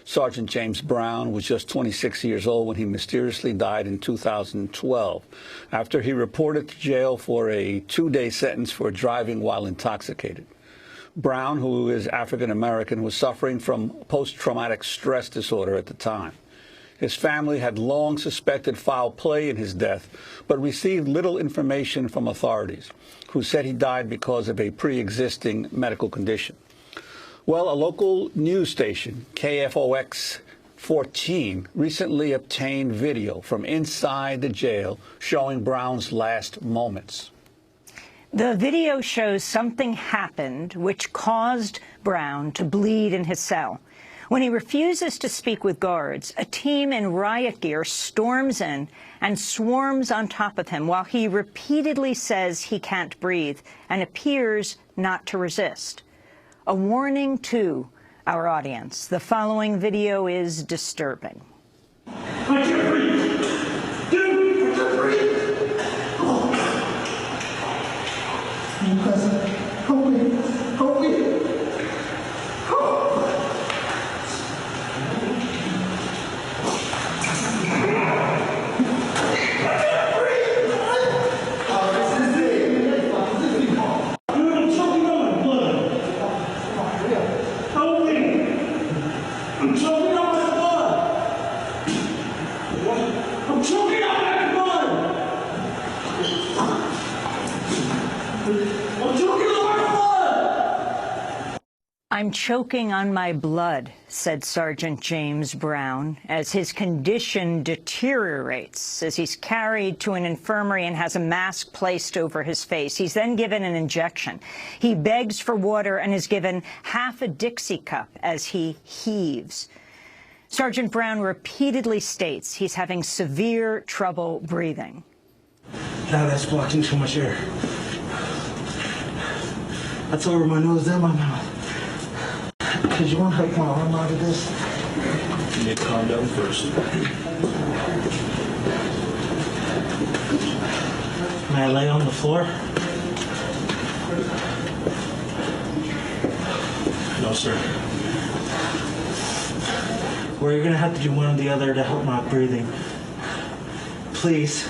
Sgt James Brown was just 26 years old when he mysteriously died in 2012 after he reported to jail for a 2-day sentence for driving while intoxicated. Brown, who is African American, was suffering from post-traumatic stress disorder at the time. His family had long suspected foul play in his death, but received little information from authorities, who said he died because of a pre-existing medical condition. Well, a local news station, KFOX 14, recently obtained video from inside the jail showing Brown's last moments. The video shows something happened which caused Brown to bleed in his cell. When he refuses to speak with guards, a team in riot gear storms in and swarms on top of him while he repeatedly says he can't breathe and appears not to resist. A warning to our audience. The following video is disturbing. I can't breathe. Dude, I can't breathe. Oh. Help me. Help me. I'm choking on my blood, said Sgt James Brown, as his condition deteriorates, as he's carried to an infirmary and has a mask placed over his face. He's then given an injection. He begs for water and is given half a Dixie cup as he heaves. Sgt Brown repeatedly states he's having severe trouble breathing. Now that's blocking too much air. That's over my nose and my mouth. Because you want to help my arm out of this? You need to calm down first. May I lay on the floor? No, sir. Or you're going to have to do one or the other to help my breathing. Please.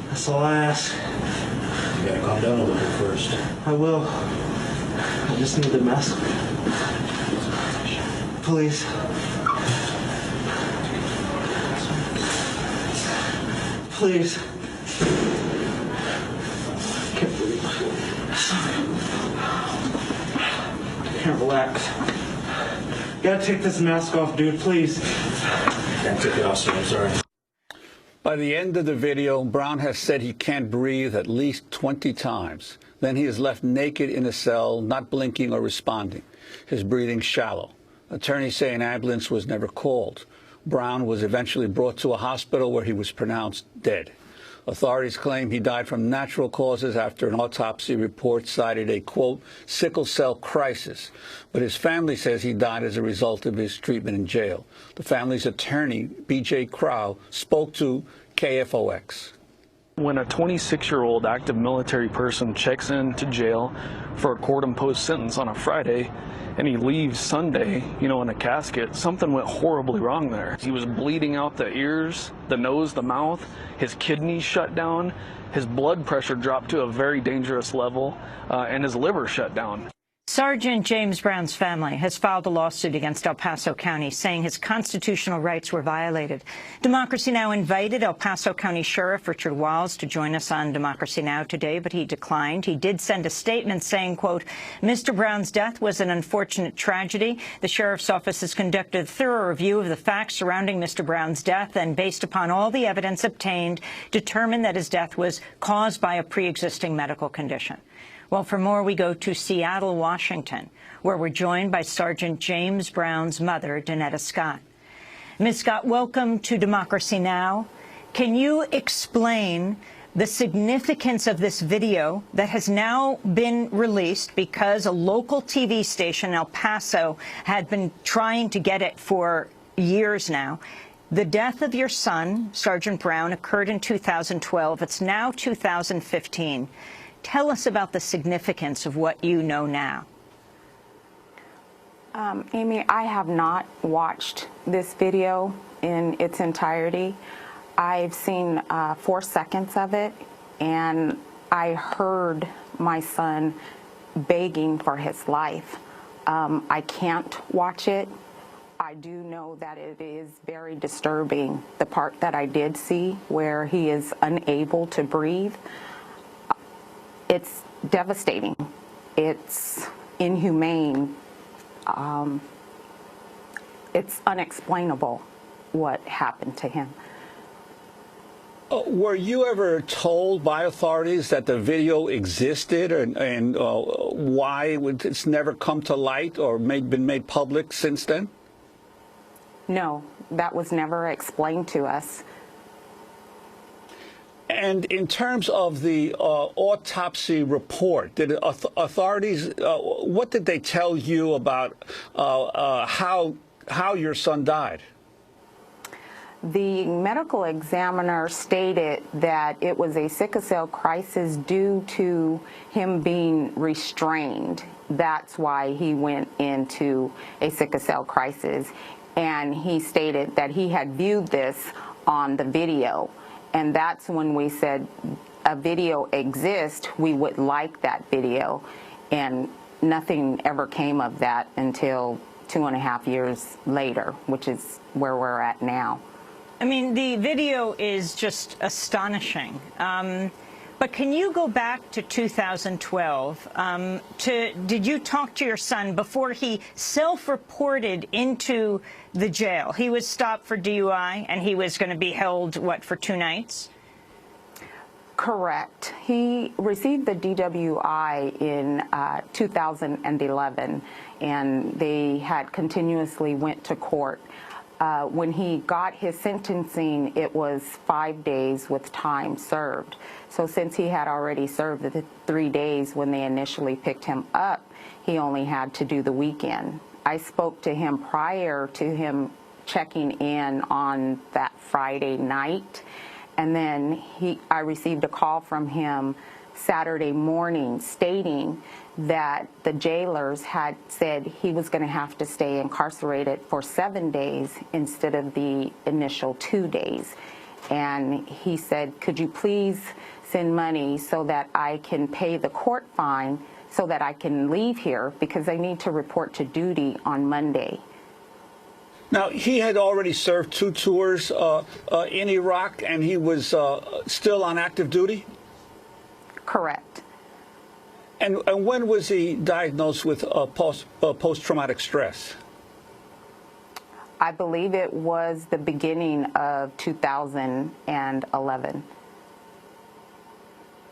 That's all I ask. You gotta calm down a little bit first. I will. I just need the mask. Please. Please. Can't breathe. Can't relax. You gotta take this mask off, dude, please. Can't take it off, sir. I'm sorry. By the end of the video, Brown has said he can't breathe at least 20 times. Then he is left naked in a cell, not blinking or responding. His breathing shallow. Attorneys say an ambulance was never called. Brown was eventually brought to a hospital where he was pronounced dead. Authorities claim he died from natural causes after an autopsy report cited a, quote, sickle cell crisis. But his family says he died as a result of his treatment in jail. The family's attorney, B.J. Crow, spoke to KFOX. When a 26-year-old active military person checks into jail for a court-imposed sentence on a Friday and he leaves Sunday, in a casket, something went horribly wrong there. He was bleeding out the ears, the nose, the mouth, his kidneys shut down, his blood pressure dropped to a very dangerous level, and his liver shut down. Sgt James Brown's family has filed a lawsuit against El Paso County, saying his constitutional rights were violated. Democracy Now! Invited El Paso County Sheriff Richard Wiles to join us on Democracy Now! Today, but he declined. He did send a statement saying, quote, Mr. Brown's death was an unfortunate tragedy. The Sheriff's Office has conducted a thorough review of the facts surrounding Mr. Brown's death and, based upon all the evidence obtained, determined that his death was caused by a pre-existing medical condition. Well, for more, we go to Seattle, Washington, where we're joined by Sgt James Brown's mother, Danetta Scott. Ms. Scott, welcome to Democracy Now! Can you explain the significance of this video that has now been released because a local TV station, El Paso, had been trying to get it for years now? The death of your son, Sgt Brown, occurred in 2012. It's now 2015. Tell us about the significance of what you know now. Amy, I have not watched this video in its entirety. I've seen 4 seconds of it, and I heard my son begging for his life. I can't watch it. I do know that it is very disturbing, the part that I did see where he is unable to breathe. It's devastating. It's inhumane. It's unexplainable what happened to him. Were you ever told by authorities that the video existed, and why it's never come to light or been made public since then? No, that was never explained to us. And in terms of the autopsy report, did authorities, what did they tell you about how your son died? The medical examiner stated that it was a sickle cell crisis due to him being restrained. That's why he went into a sickle cell crisis. And he stated that he had viewed this on the video. And that's when we said, a video exists, we would like that video. And nothing ever came of that until 2.5 years later, which is where we're at now. I mean, the video is just astonishing. But can you go back to 2012? Did you talk to your son before he self-reported into the jail? He was stopped for DUI, and he was going to be held, what, for 2 nights? Correct. He received the DWI in 2011, and they had continuously went to court. When he got his sentencing, it was 5 days with time served. So since he had already served the 3 days when they initially picked him up, he only had to do the weekend. I spoke to him prior to him checking in on that Friday night, and then I received a call from him Saturday morning stating that the jailers had said he was going to have to stay incarcerated for 7 days instead of the initial 2 days. And he said, could you please send money so that I can pay the court fine so that I can leave here because I need to report to duty on Monday. Now, he had already served 2 tours in Iraq, and he was still on active duty? Correct. And when was he diagnosed with post-traumatic stress? I believe it was the beginning of 2011.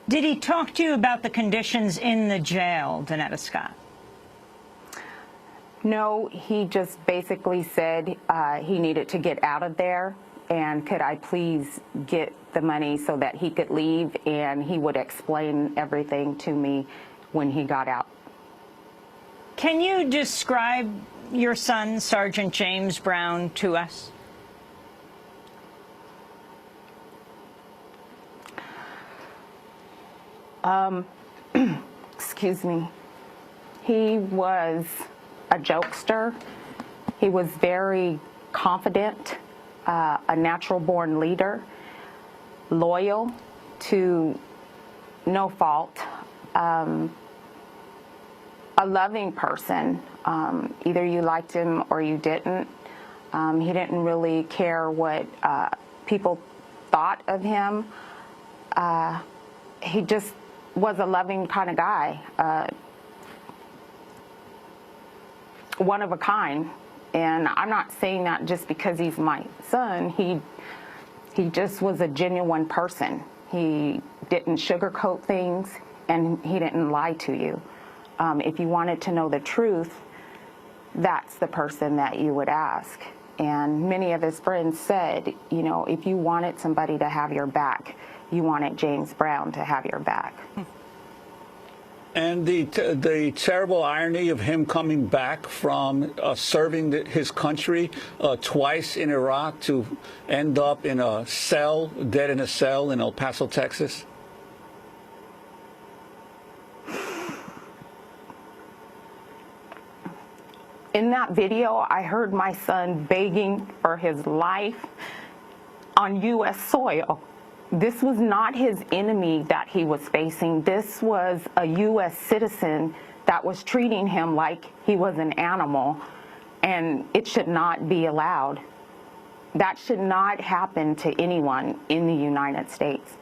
Did he talk to you about the conditions in the jail, Danetta Scott? No, he just basically said he needed to get out of there, and could I please get the money so that he could leave, and he would explain everything to me when he got out. Can you describe your son, Sgt James Brown, to us? Excuse me. He was a jokester. He was very confident, a natural-born leader, loyal to no fault, a loving person. Either you liked him or you didn't. He didn't really care what people thought of him. He just was a loving kind of guy, one of a kind. And I'm not saying that just because he's my son. He just was a genuine person. He didn't sugarcoat things, and he didn't lie to you. If you wanted to know the truth, that's the person that you would ask. And many of his friends said, you know, if you wanted somebody to have your back, you wanted James Brown to have your back. And the terrible irony of him coming back from serving his country twice in Iraq to end up in a cell, dead in a cell in El Paso, Texas. In that video, I heard my son begging for his life on U.S. soil. This was not his enemy that he was facing. This was a U.S. citizen that was treating him like he was an animal, and it should not be allowed. That should not happen to anyone in the United States.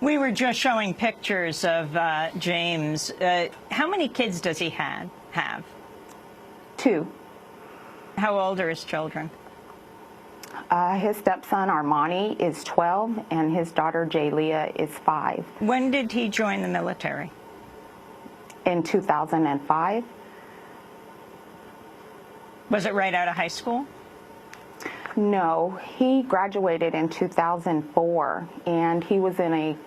We were just showing pictures of James. How many kids does he have? 2. How old are his children? His stepson Armani is 12, and his daughter Jaylia is 5. When did he join the military? In 2005. Was it right out of high school? No, he graduated in 2004, and he was in a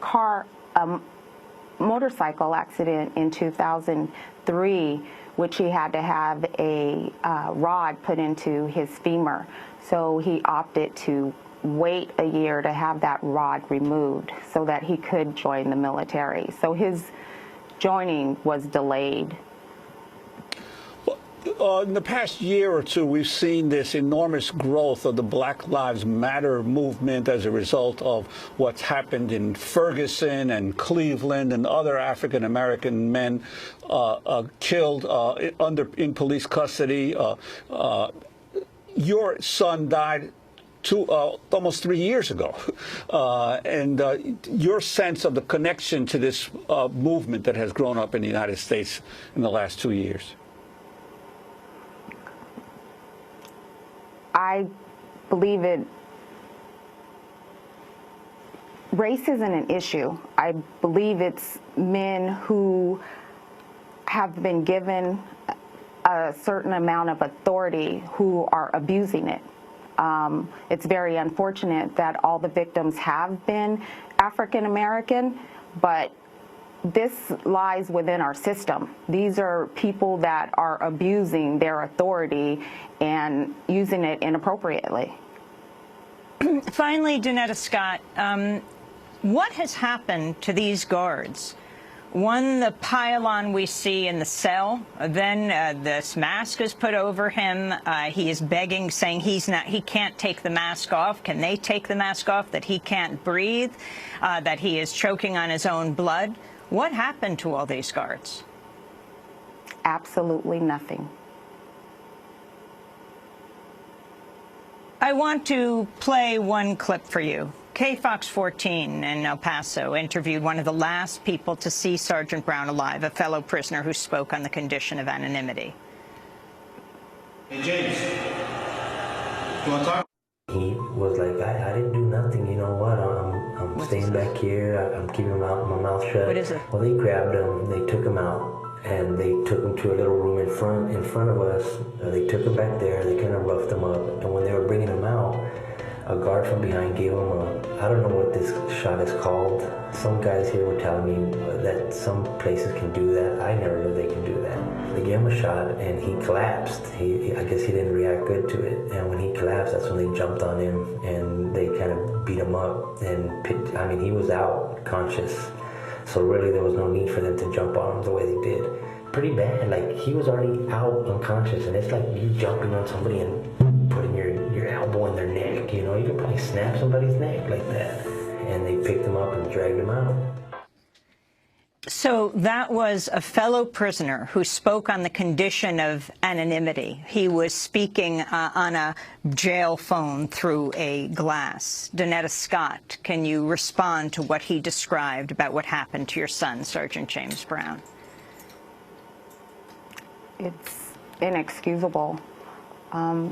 motorcycle accident in 2003, which he had to have a rod put into his femur. So he opted to wait a year to have that rod removed so that he could join the military. So his joining was delayed. In the past year or two, we've seen this enormous growth of the Black Lives Matter movement as a result of what's happened in Ferguson and Cleveland and other African-American men killed in police custody. Your son died almost 3 years ago. Your sense of the connection to this movement that has grown up in the United States in the last 2 years. I believe race isn't an issue. I believe it's men who have been given a certain amount of authority who are abusing it. It's very unfortunate that all the victims have been African American, but this lies within our system. These are people that are abusing their authority and using it inappropriately. Finally, Donetta Scott, what has happened to these guards? One, the pylon we see in the cell, then this mask is put over him. He is begging, saying he can't take the mask off. Can they take the mask off? That he can't breathe, that he is choking on his own blood. What happened to all these guards? Absolutely nothing. I want to play one clip for you. KFOX 14 in El Paso interviewed one of the last people to see Sgt. Brown alive, a fellow prisoner who spoke on the condition of anonymity. Hey, James. You want to talk? He was like, I didn't do nothing, you know what, I'm staying back here, I'm keeping my mouth shut. What is it? Well, they grabbed him, they took him out, and they took him to a little room in front of us. They took him back there, they kind of roughed him up, and when they were bringing him out, a guard from behind gave him I don't know what this shot is called. Some guys here were telling me that some places can do that. I never knew they can do that. They gave him a shot and he collapsed. I guess he didn't react good to it. And when he collapsed, that's when they jumped on him and they kind of beat him up. And I mean, he was out conscious. So really there was no need for them to jump on him the way they did. Pretty bad, like he was already out unconscious, and it's like you jumping on somebody and putting your elbow in their neck, you know, you could probably snap somebody's neck like that. And they picked him up and dragged him out. So that was a fellow prisoner who spoke on the condition of anonymity. He was speaking on a jail phone through a glass. Donetta Scott, can you respond to what he described about what happened to your son, Sgt. James Brown? It's inexcusable.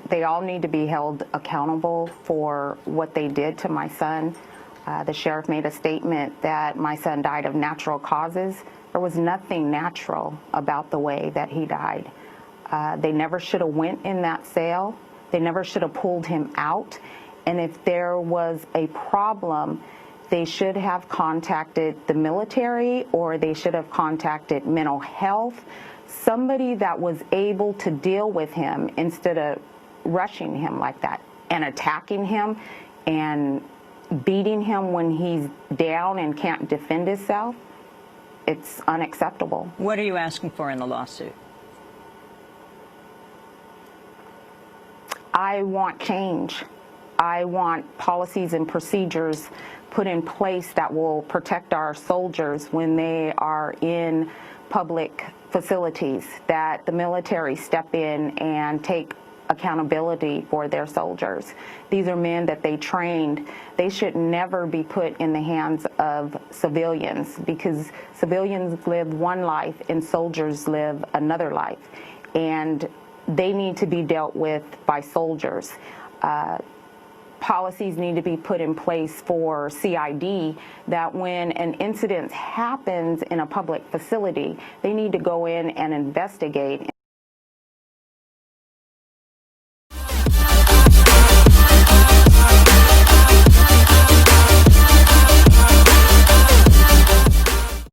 They all need to be held accountable for what they did to my son. The sheriff made a statement that my son died of natural causes. There was nothing natural about the way that he died. They never should have went in that cell. They never should have pulled him out. And if there was a problem, they should have contacted the military, or they should have contacted mental health, somebody that was able to deal with him instead of rushing him like that and attacking him and beating him when he's down and can't defend himself. It's unacceptable. What are you asking for in the lawsuit? I want change. I want policies and procedures put in place that will protect our soldiers when they are in public facilities, that the military step in and take accountability for their soldiers. These are men that they trained. They should never be put in the hands of civilians, because civilians live one life and soldiers live another life. And they need to be dealt with by soldiers. Policies need to be put in place for CID, that when an incident happens in a public facility, they need to go in and investigate